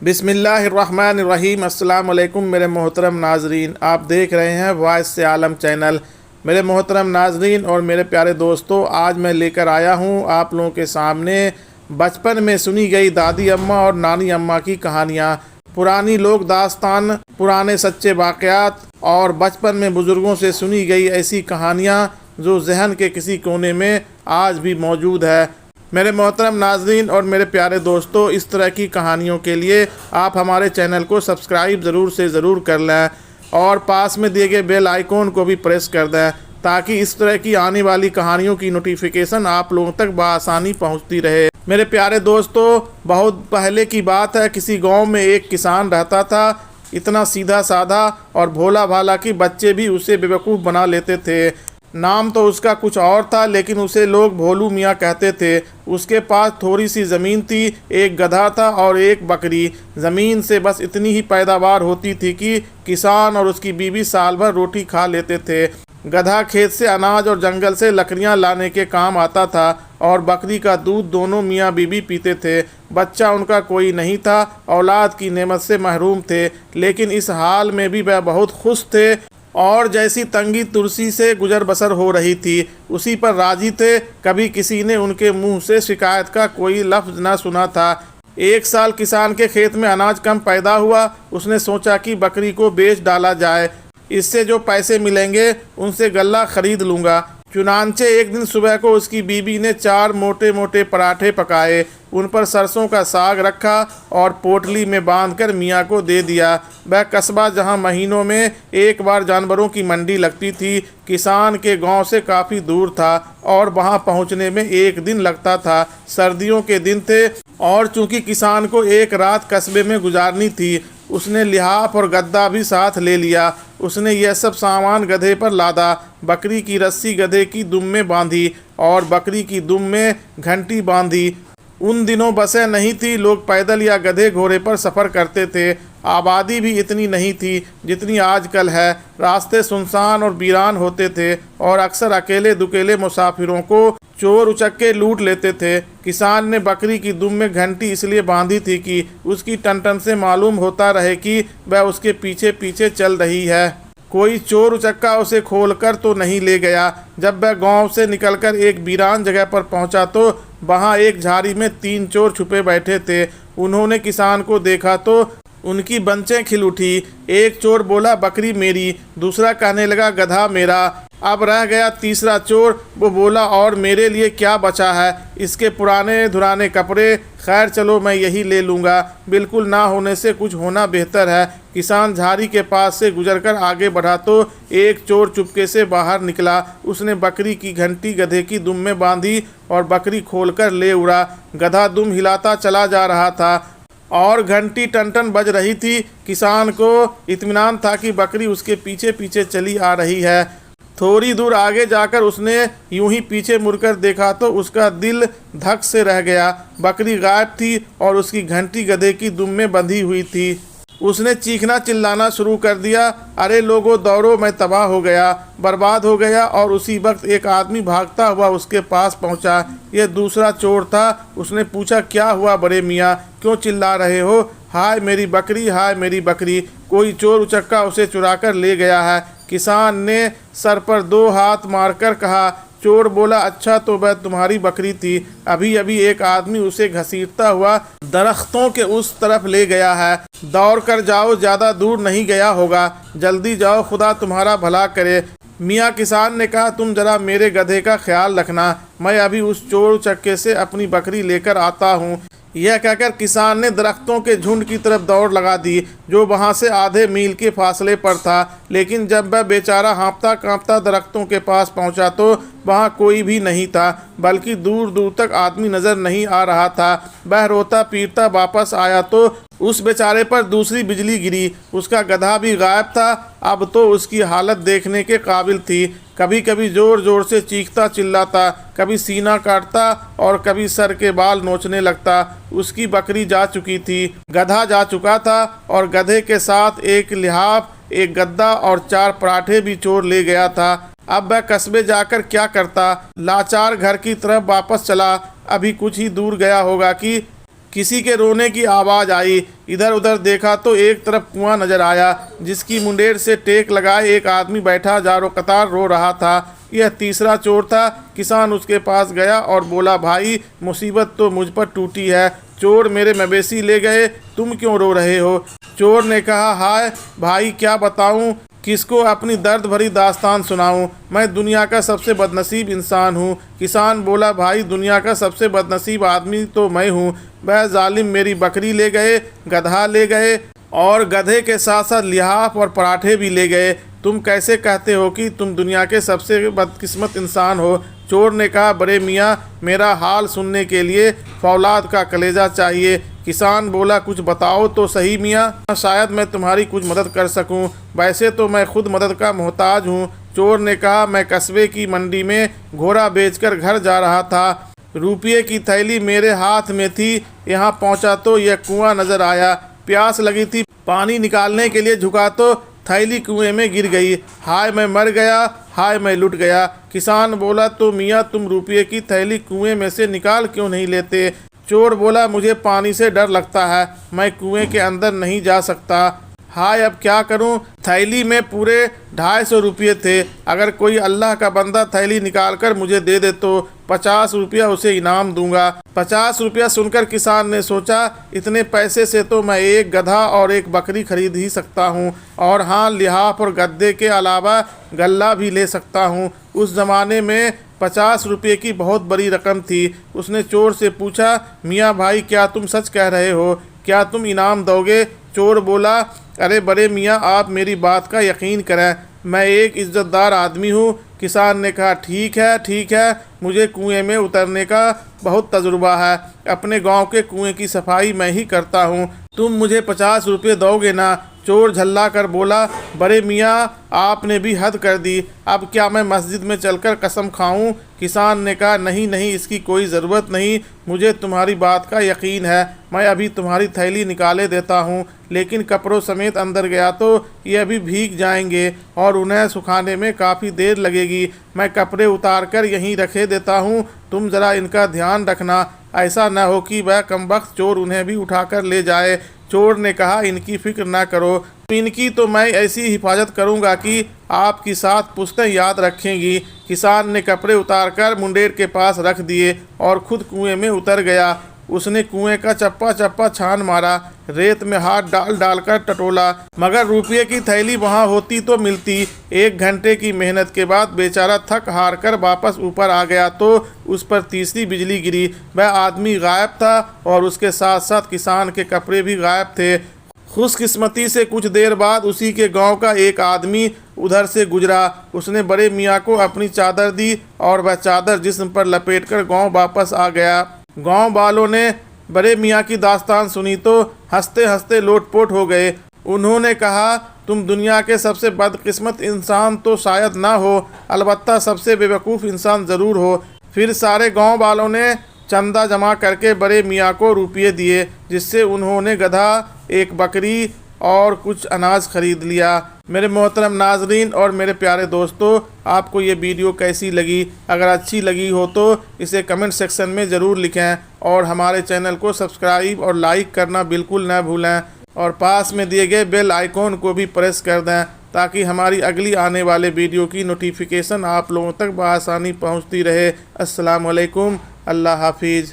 बिस्मिल्लाहिर्रहमानिर्रहीम। अस्सलाम वालेकुम मेरे मोहतरम नाजरीन, आप देख रहे हैं वॉइस से आलम चैनल। मेरे मोहतरम नाजरीन और मेरे प्यारे दोस्तों, आज मैं लेकर आया हूँ आप लोगों के सामने बचपन में सुनी गई दादी अम्मा और नानी अम्मा की कहानियाँ, पुरानी लोक दास्तान, पुराने सच्चे वाक़यात और बचपन में बुज़ुर्गों से सुनी गई ऐसी कहानियाँ जो जहन के किसी कोने में आज भी मौजूद है। मेरे मोहतरम नाज़रीन और मेरे प्यारे दोस्तों, इस तरह की कहानियों के लिए आप हमारे चैनल को सब्सक्राइब ज़रूर से ज़रूर कर लें और पास में दिए गए बेल आइकॉन को भी प्रेस कर दें ताकि इस तरह की आने वाली कहानियों की नोटिफिकेशन आप लोगों तक बआसानी पहुंचती रहे। मेरे प्यारे दोस्तों, बहुत पहले की बात है, किसी गांव में एक किसान रहता था। इतना सीधा साधा और भोला भाला कि बच्चे भी उसे बेवकूफ़ बना लेते थे। नाम तो उसका कुछ और था, लेकिन उसे लोग भोलू मियाँ कहते थे। उसके पास थोड़ी सी ज़मीन थी, एक गधा था और एक बकरी। ज़मीन से बस इतनी ही पैदावार होती थी कि किसान और उसकी बीवी साल भर रोटी खा लेते थे। गधा खेत से अनाज और जंगल से लकड़ियाँ लाने के काम आता था और बकरी का दूध दोनों मियाँ बीवी पीते थे। बच्चा उनका कोई नहीं था, औलाद की नेमत से महरूम थे, लेकिन इस हाल में भी वह बहुत खुश थे और जैसी तंगी तुलसी से गुजर बसर हो रही थी उसी पर राजी थे। कभी किसी ने उनके मुंह से शिकायत का कोई लफ्ज़ न सुना था। एक साल किसान के खेत में अनाज कम पैदा हुआ। उसने सोचा कि बकरी को बेच डाला जाए, इससे जो पैसे मिलेंगे उनसे गल्ला खरीद लूँगा। चुनांचे एक दिन सुबह को उसकी बीबी ने 4 मोटे मोटे पराठे पकाए, उन पर सरसों का साग रखा और पोटली में बांधकर मियाँ को दे दिया। वह कस्बा जहाँ महीनों में एक बार जानवरों की मंडी लगती थी, किसान के गांव से काफ़ी दूर था और वहां पहुंचने में एक दिन लगता था। सर्दियों के दिन थे और चूंकि किसान को एक रात कस्बे में गुजारनी थी, उसने लिहाफ और गद्दा भी साथ ले लिया। उसने यह सब सामान गधे पर लादा, बकरी की रस्सी गधे की दुम में बांधी और बकरी की दुम में घंटी बांधी। उन दिनों बसें नहीं थी, लोग पैदल या गधे घोड़े पर सफ़र करते थे। आबादी भी इतनी नहीं थी जितनी आजकल है। रास्ते सुनसान और वीरान होते थे और अक्सर अकेले दुकेले मुसाफिरों को चोर उचक्के लूट लेते थे। किसान ने बकरी की दुम में घंटी इसलिए बांधी थी कि उसकी टन से मालूम होता रहे कि वह उसके पीछे पीछे चल रही है। कोई चोर उचक्का उसे खोलकर तो नहीं ले गया। जब वह गांव से निकलकर एक वीरान जगह पर पहुंचा तो वहां एक झाड़ी में 3 चोर छुपे बैठे थे। उन्होंने किसान को देखा तो उनकी बंचें खिल उठी। एक चोर बोला, बकरी मेरी। दूसरा कहने लगा, गधा मेरा। अब रह गया तीसरा चोर, वो बोला, और मेरे लिए क्या बचा है? इसके पुराने धुराने कपड़े। खैर चलो मैं यही ले लूँगा, बिल्कुल ना होने से कुछ होना बेहतर है। किसान झाड़ी के पास से गुजरकर आगे बढ़ा तो एक चोर चुपके से बाहर निकला। उसने बकरी की घंटी गधे की दुम में बांधी और बकरी खोलकर ले उड़ा। गधा दुम हिलाता चला जा रहा था और घंटी टन बज रही थी। किसान को इत्मीनान था कि बकरी उसके पीछे पीछे चली आ रही है। थोड़ी दूर आगे जाकर उसने यूं ही पीछे मुड़कर देखा तो उसका दिल धक से रह गया। बकरी गायब थी और उसकी घंटी गधे की दुम में बंधी हुई थी। उसने चीखना चिल्लाना शुरू कर दिया, अरे लोगों दौड़ो, मैं तबाह हो गया, बर्बाद हो गया। और उसी वक्त एक आदमी भागता हुआ उसके पास पहुंचा। यह दूसरा चोर था। उसने पूछा, क्या हुआ बड़े मियाँ, क्यों चिल्ला रहे हो? हाय मेरी बकरी, हाय मेरी बकरी, कोई चोर उचक्का उसे चुरा कर ले गया है। किसान ने सर पर 2 हाथ मारकर कहा। चोर बोला, अच्छा तो वह तुम्हारी बकरी थी। अभी अभी एक आदमी उसे घसीटता हुआ दरख्तों के उस तरफ ले गया है। दौड़ कर जाओ, ज़्यादा दूर नहीं गया होगा, जल्दी जाओ, खुदा तुम्हारा भला करे। मियाँ किसान ने कहा, तुम जरा मेरे गधे का ख्याल रखना, मैं अभी उस चोर चक्के से अपनी बकरी लेकर आता हूँ। यह कहकर किसान ने दरख्तों के झुंड की तरफ दौड़ लगा दी जो वहां से आधे मील के फासले पर था। लेकिन जब वह बेचारा हाँफता कांपता दरख्तों के पास पहुंचा तो वहां कोई भी नहीं था, बल्कि दूर दूर तक आदमी नजर नहीं आ रहा था। वह रोता पीटता वापस आया तो उस बेचारे पर दूसरी बिजली गिरी। उसका गधा भी गायब था। अब तो उसकी हालत देखने के काबिल थी। कभी कभी ज़ोर ज़ोर से चीखता चिल्लाता, कभी सीना काटता और कभी सर के बाल नोचने लगता। उसकी बकरी जा चुकी थी, गधा जा चुका था और गधे के साथ एक लिहाफ, एक गद्दा और 4 पराठे भी चोर ले गया था। अब वह कस्बे जाकर क्या करता? लाचार घर की तरफ वापस चला। अभी कुछ ही दूर गया होगा कि किसी के रोने की आवाज़ आई। इधर उधर देखा तो एक तरफ कुआं नजर आया जिसकी मुंडेर से टेक लगाए एक आदमी बैठा जारो कतार रो रहा था। यह तीसरा चोर था। किसान उसके पास गया और बोला, भाई मुसीबत तो मुझ पर टूटी है। चोर मेरे मवेशी ले गए, तुम क्यों रो रहे हो? चोर ने कहा, हाय भाई, क्या बताऊं, किसको अपनी दर्द भरी दास्तान सुनाऊं? मैं दुनिया का सबसे बदनसीब इंसान हूं। किसान बोला, भाई दुनिया का सबसे बदनसीब आदमी तो मैं हूं। वह जालिम मेरी बकरी ले गए, गधा ले गए और गधे के साथ साथ लिहाफ और पराठे भी ले गए। तुम कैसे कहते हो कि तुम दुनिया के सबसे बदकिस्मत इंसान हो? चोर ने कहा, बड़े मियाँ, मेरा हाल सुनने के लिए फौलाद का कलेजा चाहिए। किसान बोला, कुछ बताओ तो सही मियाँ, शायद मैं तुम्हारी कुछ मदद कर सकूं। वैसे तो मैं खुद मदद का मोहताज हूँ। चोर ने कहा, मैं कस्बे की मंडी में घोड़ा बेचकर घर जा रहा था। रुपये की थैली मेरे हाथ में थी। यहाँ पहुँचा तो यह कुआं नजर आया। प्यास लगी थी, पानी निकालने के लिए झुका तो थैली कुएं में गिर गई। हाय मैं मर गया, हाय मैं लुट गया। किसान बोला, तो मियाँ तुम रुपये की थैली कुएं में से निकाल क्यों नहीं लेते? चोर बोला, मुझे पानी से डर लगता है, मैं कुएं के अंदर नहीं जा सकता। हाय अब क्या करूं? थैली में पूरे 250 रुपये थे। अगर कोई अल्लाह का बंदा थैली निकाल कर मुझे दे दे तो 50 रुपया उसे इनाम दूंगा। 50 रुपया सुनकर किसान ने सोचा, इतने पैसे से तो मैं एक गधा और एक बकरी खरीद ही सकता हूँ, और हाँ, लिहाफ और गद्दे के अलावा गल्ला भी ले सकता हूँ। उस ज़माने में 50 रुपये की बहुत बड़ी रकम थी। उसने चोर से पूछा, मियाँ भाई, क्या तुम सच कह रहे हो? क्या तुम इनाम दोगे? चोर बोला, अरे बड़े मियाँ, आप मेरी बात का यकीन करें, मैं एक इज़्ज़तदार आदमी हूँ। किसान ने कहा, ठीक है, मुझे कुएं में उतरने का बहुत तजुर्बा है। अपने गांव के कुएं की सफाई मैं ही करता हूँ। तुम मुझे 50 रुपये दोगे ना? चोर झल्ला कर बोला, बड़े मियाँ, आपने भी हद कर दी। अब क्या मैं मस्जिद में चलकर कसम खाऊं? किसान ने कहा, नहीं, इसकी कोई ज़रूरत नहीं, मुझे तुम्हारी बात का यकीन है। मैं अभी तुम्हारी थैली निकाले देता हूँ, लेकिन कपड़ों समेत अंदर गया तो ये अभी भीग जाएंगे और उन्हें सुखाने में काफ़ी देर लगेगी। मैं कपड़े उतार कर यहीं रखे देता हूँ, तुम ज़रा इनका ध्यान रखना, ऐसा न हो कि वह कमबख्त चोर उन्हें भी उठाकर ले जाए। चोर ने कहा, इनकी फिक्र ना करो, इनकी तो मैं ऐसी हिफाजत करूंगा कि आपकी 7 पुश्तें याद रखेंगी। किसान ने कपड़े उतारकर मुंडेर के पास रख दिए और खुद कुएं में उतर गया। उसने कुएं का चप्पा चप्पा छान मारा, रेत में हाथ डाल कर टटोला, मगर रुपये की थैली वहां होती तो मिलती। 1 घंटे की मेहनत के बाद बेचारा थक हार कर वापस ऊपर आ गया तो उस पर तीसरी बिजली गिरी। वह आदमी गायब था और उसके साथ साथ किसान के कपड़े भी गायब थे। खुशकिस्मती से कुछ देर बाद उसी के गांव का एक आदमी उधर से गुजरा। उसने बड़े मियाँ को अपनी चादर दी और वह चादर जिस्म पर लपेटकर गांव वापस आ गया। गांव वालों ने बड़े मियाँ की दास्तान सुनी तो हंसते हंसते लोटपोट हो गए। उन्होंने कहा, तुम दुनिया के सबसे बदकिस्मत इंसान तो शायद ना हो, अलबत्ता सबसे बेवकूफ़ इंसान ज़रूर हो। फिर सारे गांव वालों ने चंदा जमा करके बड़े मियाँ को रुपये दिए, जिससे उन्होंने गधा, एक बकरी और कुछ अनाज खरीद लिया। मेरे मोहतरम नाजरीन और मेरे प्यारे दोस्तों, आपको ये वीडियो कैसी लगी? अगर अच्छी लगी हो तो इसे कमेंट सेक्शन में ज़रूर लिखें और हमारे चैनल को सब्सक्राइब और लाइक करना बिल्कुल न भूलें, और पास में दिए गए बेल आइकॉन को भी प्रेस कर दें ताकि हमारी अगली आने वाले वीडियो की नोटिफिकेशन आप लोगों तक बआसानी पहुँचती रहे। अस्सलाम वालेकुम, अल्लाह हाफिज़।